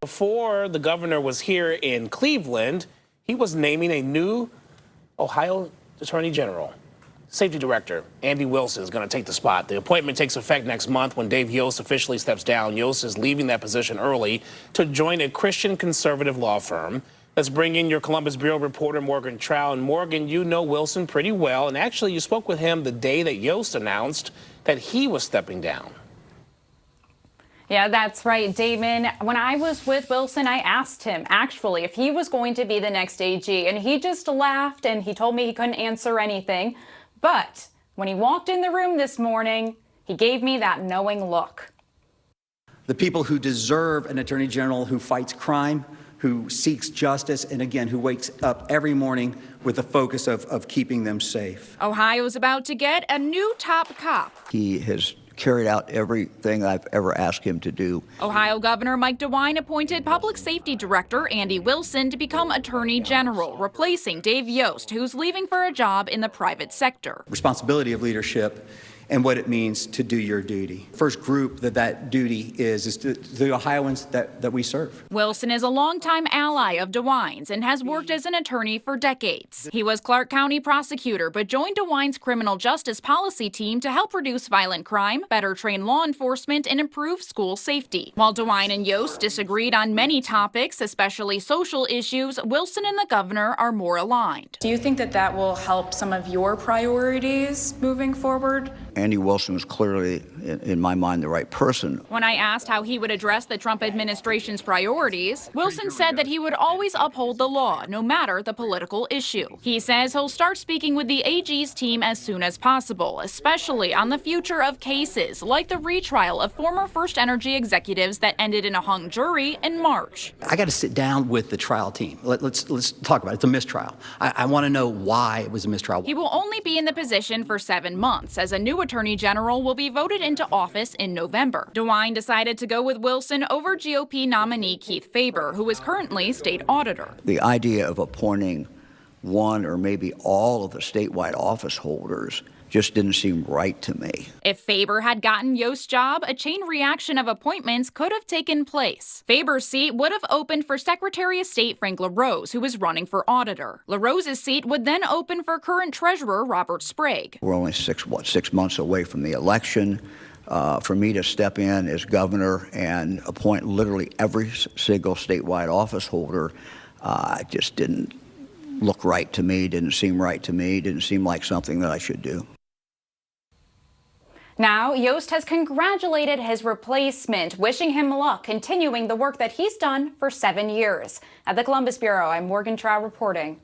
Before the governor was here in Cleveland, he was naming a new Ohio Attorney General. Safety Director Andy Wilson is going to take the spot. The appointment takes effect next month when Dave Yost officially steps down. Yost is leaving that position early to join a Christian conservative law firm. Let's bring in your Columbus Bureau reporter, Morgan Trow. And Morgan, you know Wilson pretty well. And actually, you spoke with him the day that Yost announced that he was stepping down. Yeah, that's right, Damon. When I was with Wilson, I asked him actually if he was going to be the next AG, and he just laughed and he told me he couldn't answer anything. But when he walked in the room this morning, he gave me that knowing look. The people who deserve an attorney general who fights crime, who seeks justice, and again, who wakes up every morning with the focus of keeping them safe. Ohio's about to get a new top cop. He has carried out everything I've ever asked him to do. Ohio Governor Mike DeWine appointed Public Safety Director Andy Wilson to become Attorney General, replacing Dave Yost, who's leaving for a job in the private sector. Responsibility of leadership and what it means to do your duty. First group that duty is to the Ohioans that we serve. Wilson is a longtime ally of DeWine's and has worked as an attorney for decades. He was Clark County prosecutor, but joined DeWine's criminal justice policy team to help reduce violent crime, better train law enforcement, and improve school safety. While DeWine and Yost disagreed on many topics, especially social issues, Wilson and the governor are more aligned. Do you think that will help some of your priorities moving forward? Andy Wilson is clearly, in my mind, the right person. When I asked how he would address the Trump administration's priorities, Wilson said that he would always uphold the law, no matter the political issue. He says he'll start speaking with the AG's team as soon as possible, especially on the future of cases like the retrial of former First Energy executives that ended in a hung jury in March. I got to sit down with the trial team. Let's talk about it. It's a mistrial. I want to know why it was a mistrial. He will only be in the position for 7 months, as a new Attorney General will be voted into office in November. DeWine decided to go with Wilson over GOP nominee Keith Faber, who is currently state auditor. The idea of appointing one or maybe all of the statewide office holders just didn't seem right to me. If Faber had gotten Yost's job, a chain reaction of appointments could have taken place. Faber's seat would have opened for Secretary of State Frank LaRose, who is running for auditor. LaRose's seat would then open for current treasurer Robert Sprague. We're only 6 months away from the election. For me to step in as governor and appoint literally every single statewide office holder just didn't look right to me, didn't seem right to me, didn't seem like something that I should do. Now, Yost has congratulated his replacement, wishing him luck continuing the work that he's done for 7 years. At the Columbus Bureau, I'm Morgan Trow reporting.